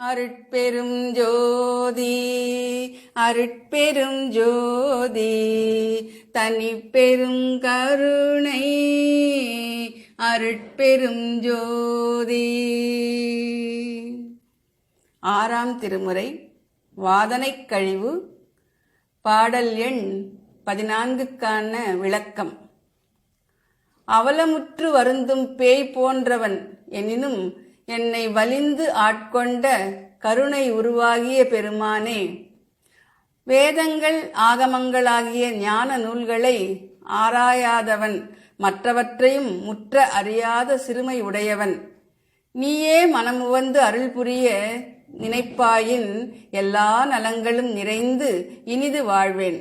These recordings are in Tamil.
அருட்பெரும் ஜோதி அருட்பெரும் ஜோதி தனிப்பெரும் கருணை அருட்பெரும் ஜோதி. ஆறாம் திருமுறை வாதனைக் கழிவு பாடல் எண் 14க்கான விளக்கம். அவலமுற்று வருந்தும் பேய் போன்றவன் எனினும் என்னை வலிந்து ஆட்கொண்ட கருணை உருவாகிய பெருமானே, வேதங்கள் ஆகமங்களாகிய ஞான நூல்களை ஆராயாதவன், மற்றவற்றையும் முற்ற அறியாத சிறுமை உடையவன், நீயே மனமுவந்து அருள் புரிய நினைப்பாயின் எல்லா நலங்களும் நிறைந்து இனிது வாழ்வேன்.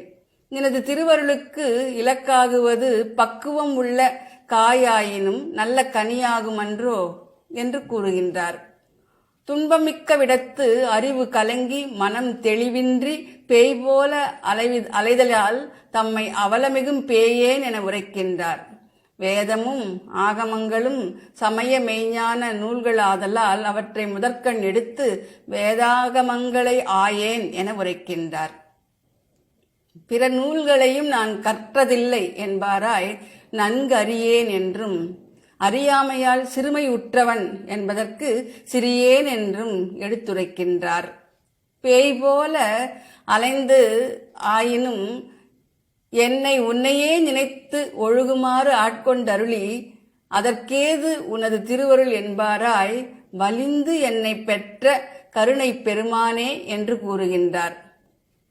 நினது திருவருளுக்கு இலக்காகுவது பக்குவம் உள்ள காயாயினும் நல்ல கனியாகுமன்றோ என்று கூறுகின்றார். துன்பமிக்க விடத்து அறிவு கலங்கி மனம் தெளிவின்றி பேய் போல அலைதலால் தம்மை அவலமிகும் பேயேன் என உரைக்கின்றார். வேதமும் ஆகமங்களும் சமய மெய்ஞான நூல்களாதலால் அவற்றை முதற்கண் எடுத்து வேதாகமங்களை ஆயேன் என உரைக்கின்றார். பிற நூல்களையும் நான் கற்றதில்லை என்பாராய் நன்கு அறியேன் என்றும், அறியாமையால் சிறுமை உற்றவன் என்பதற்கு சிறியேன் என்றும் எடுத்துரைக்கின்றார். பேய் போல அலைந்து ஆயினும் என்னை உன்னையே நினைத்து ஒழுகுமாறு ஆட்கொண்டருளி அதற்கேது உனது திருவருள் என்பாராய் வலிந்து என்னை பெற்ற கருணை பெருமானே என்று கூறுகின்றார்.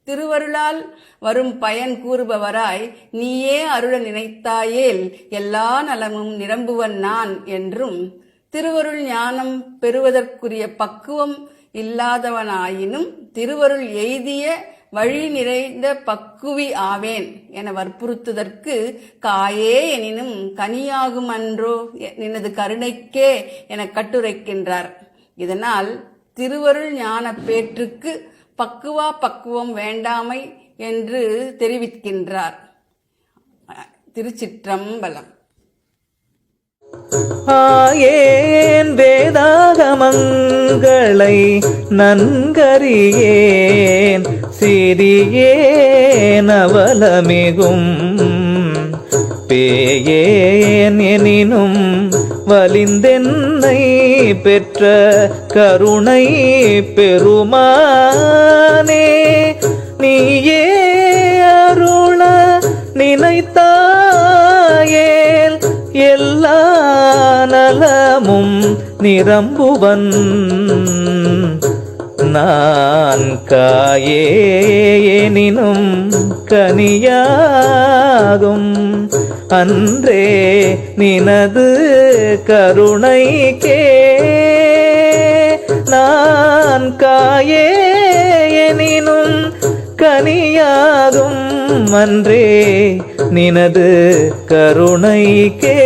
திருவருளால் வரும் பயன் கூறுபவராய் நீயே அருள நினைத்தாயேல் எல்லா நலமும் நிரம்புவன் நான் என்றும், திருவருள் ஞானம் பெறுவதற்குரிய பக்குவம் இல்லாதவனாயினும் திருவருள் எய்திய வழி நிறைந்த பக்குவி ஆவேன் என வற்புறுத்துதற்கு காயே எனினும் கனியாகுமன்றோ நினது கருணைக்கே என கட்டுரைக்கின்றார். இதனால் திருவருள் ஞான பேற்றுக்கு பக்குவம் வேண்டாமை என்று தெரிவிக்கின்றார். திருச்சிற்றம்பலம். ஆயேன் வேதாகமங்களை நன்கறியேன், சிறியேன் அவலமிகும் பேயேன் எனினும் வலிந்தென்னை பெற்ற கருணை பெருமானே, நீயே அருள நினைத்தாயேல் எல்லா நலமும் நிரம்புவன் நான் காயே எனினும் கனியாகும் அன்றே நினது கருணைக்கே. நான் காயே எனினும் கனியாகும் அன்றே நினது கருணைக்கே.